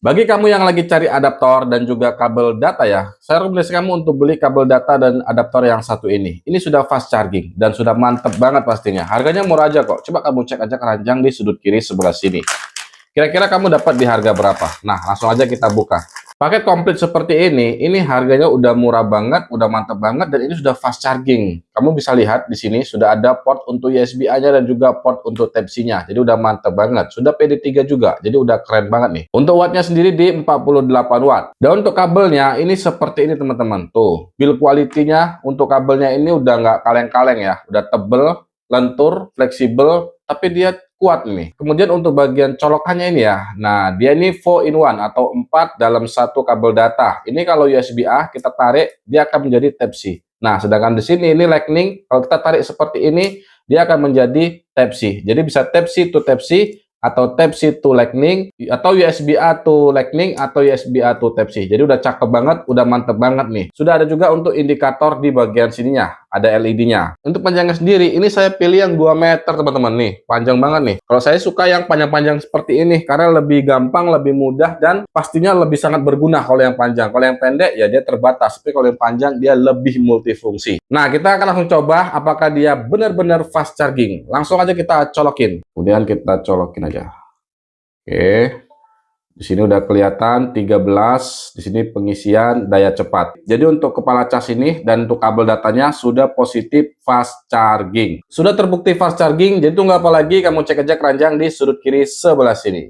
Bagi kamu yang lagi cari adaptor dan juga kabel data ya, saya rekomendasi kamu untuk beli kabel data dan adaptor yang satu ini. Ini sudah fast charging dan sudah mantep banget pastinya. Harganya murah aja kok. Coba kamu cek aja keranjang di sudut kiri sebelah sini. Kira-kira kamu dapat di harga berapa? Nah, langsung aja kita buka. Paket komplit seperti ini harganya udah murah banget, udah mantap banget, dan ini sudah fast charging. Kamu bisa lihat di sini sudah ada port untuk USB-A-nya dan juga port untuk Type-C-nya. Jadi udah mantap banget. Sudah PD3 juga, jadi udah keren banget nih. Untuk wattnya sendiri di 48 watt. Dan untuk kabelnya ini seperti ini teman-teman. Tuh, build quality-nya untuk kabelnya ini udah nggak kaleng-kaleng ya. Udah tebel, lentur, fleksibel, tapi dia kuat nih. Kemudian untuk bagian colokannya ini ya, nah dia ini 4-in-1 atau 4 dalam satu kabel data. Ini kalau USB-A kita tarik, dia akan menjadi Type-C. Nah, sedangkan di sini ini Lightning, kalau kita tarik seperti ini, dia akan menjadi Type-C. Jadi bisa Type-C to Type-C, atau Type-C to Lightning, atau USB-A to Lightning, atau USB-A to Type-C. Jadi udah cakep banget, udah mantep banget nih. Sudah ada juga untuk indikator di bagian sininya, ada LED-nya. Untuk panjangnya sendiri, ini saya pilih yang 2 meter teman-teman nih, panjang banget nih. Kalau saya suka yang panjang-panjang seperti ini, karena lebih gampang, lebih mudah, dan pastinya lebih sangat berguna kalau yang panjang. Kalau yang pendek, ya dia terbatas, tapi kalau yang panjang, dia lebih multifungsi. Nah, kita akan langsung coba apakah dia benar-benar fast charging. Langsung aja kita colokin. Kemudian kita colokin aja. Oke. Di sini udah kelihatan 13, di sini pengisian daya cepat. Jadi untuk kepala cas ini dan untuk kabel datanya sudah positif fast charging. Sudah terbukti fast charging, jadi tunggu apa lagi, kamu cek aja keranjang di sudut kiri sebelah sini.